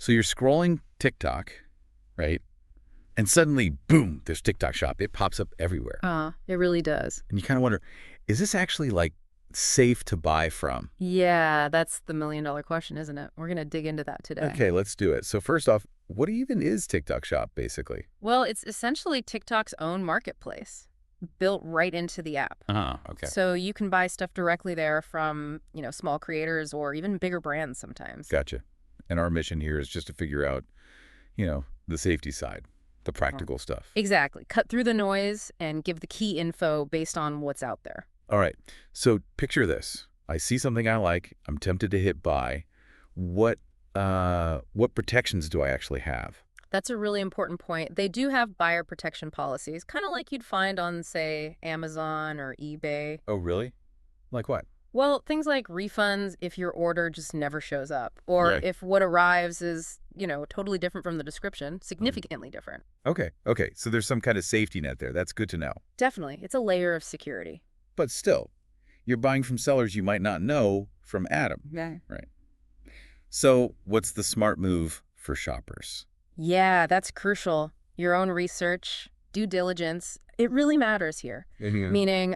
So you're scrolling TikTok, right? And suddenly, boom, there's TikTok Shop. It pops up everywhere. It really does. And you kind of wonder, is this actually like safe to buy from? Yeah, that's the million-dollar question, isn't it? We're going to dig into that today. Okay, let's do it. So first off, what even is TikTok Shop, basically? Well, it's essentially TikTok's own marketplace, built right into the app. Okay. So you can buy stuff directly there from, small creators or even bigger brands sometimes. Gotcha. And our mission here is just to figure out, the safety side, the practical stuff. Exactly. Cut through the noise and give the key info based on what's out there. All right. So picture this. I see something I like. I'm tempted to hit buy. What protections do I actually have? That's a really important point. They do have buyer protection policies, kind of like you'd find on, say, Amazon or eBay. Oh, really? Like what? Well, things like refunds if your order just never shows up, or Right. if what arrives is, totally different from the description, significantly different. Okay. So there's some kind of safety net there. That's good to know. Definitely. It's a layer of security. But still, you're buying from sellers you might not know from Adam. Yeah. Right. So what's the smart move for shoppers? Yeah, that's crucial. Your own research, due diligence, it really matters here. Meaning,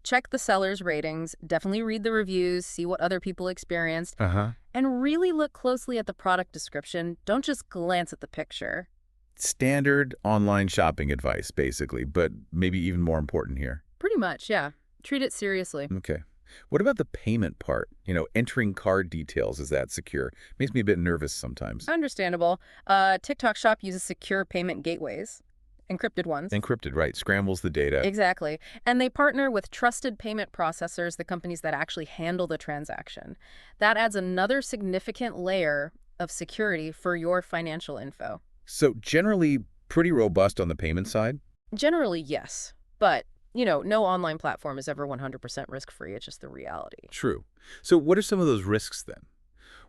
check the seller's ratings, definitely read the reviews, see what other people experienced, and really look closely at the product description. Don't just glance at the picture. Standard online shopping advice, basically, but maybe even more important here. Pretty much, yeah. Treat it seriously. Okay. What about the payment part? Entering card details, is that secure? Makes me a bit nervous sometimes. Understandable. TikTok Shop uses secure payment gateways, encrypted ones. Encrypted, right. Scrambles the data. Exactly. And they partner with trusted payment processors, the companies that actually handle the transaction. That adds another significant layer of security for your financial info. So generally pretty robust on the payment side? Generally, yes. But, no online platform is ever 100% risk-free. It's just the reality. True. So what are some of those risks then?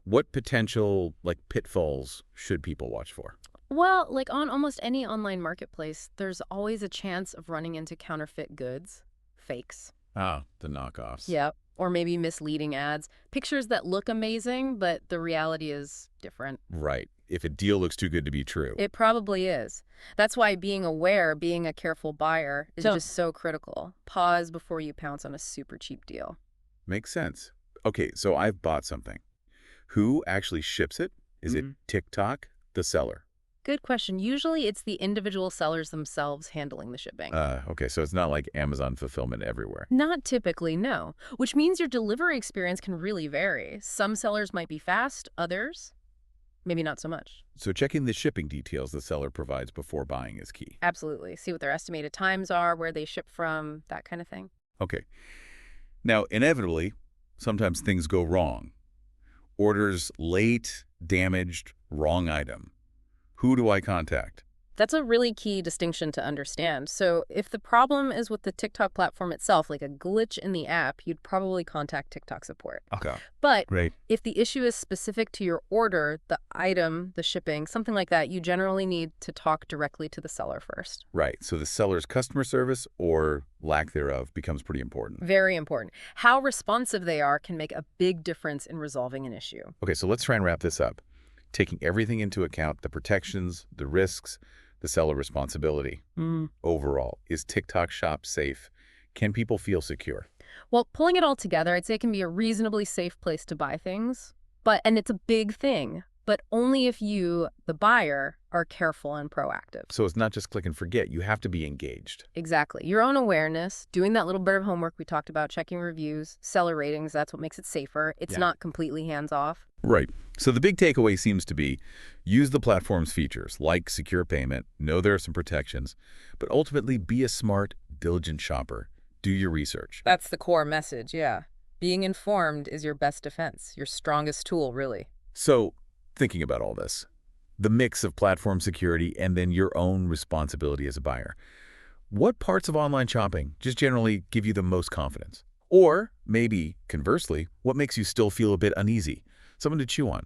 What potential, pitfalls should people watch for? Well, like on almost any online marketplace, there's always a chance of running into counterfeit goods, fakes. The knockoffs. Yeah, or maybe misleading ads. Pictures that look amazing, but the reality is different. Right. If a deal looks too good to be true. It probably is. That's why being aware, being a careful buyer is just so critical. Pause before you pounce on a super cheap deal. Makes sense. Okay, so I've bought something. Who actually ships it? Is it TikTok, the seller? Good question. Usually it's the individual sellers themselves handling the shipping. Okay, so it's not like Amazon fulfillment everywhere. Not typically, no. Which means your delivery experience can really vary. Some sellers might be fast, others, maybe not so much. So checking the shipping details the seller provides before buying is key. Absolutely. See what their estimated times are, where they ship from, that kind of thing. Okay. Now, inevitably, sometimes things go wrong. Orders late, damaged, wrong item. Who do I contact? That's a really key distinction to understand. So if the problem is with the TikTok platform itself, like a glitch in the app, you'd probably contact TikTok support. Okay. But Great. if the issue is specific to your order, the item, the shipping, something like that, you generally need to talk directly to the seller first. Right. So the seller's customer service or lack thereof becomes pretty important. Very important. How responsive they are can make a big difference in resolving an issue. Okay, so let's try and wrap this up. Taking everything into account, the protections, the risks, the seller responsibility. Overall, is TikTok Shop safe? Can people feel secure? Well, pulling it all together, I'd say it can be a reasonably safe place to buy things. And it's a big thing, but only if you, the buyer, are careful and proactive. So it's not just click and forget. You have to be engaged. Exactly. Your own awareness, doing that little bit of homework we talked about, checking reviews, seller ratings, that's what makes it safer. It's not completely hands-off. Right. So the big takeaway seems to be use the platform's features, like secure payment, know there are some protections, but ultimately be a smart, diligent shopper. Do your research. That's the core message, yeah. Being informed is your best defense, your strongest tool, really. So, thinking about all this, the mix of platform security and then your own responsibility as a buyer, what parts of online shopping just generally give you the most confidence? Or maybe, conversely, what makes you still feel a bit uneasy? Something to chew on.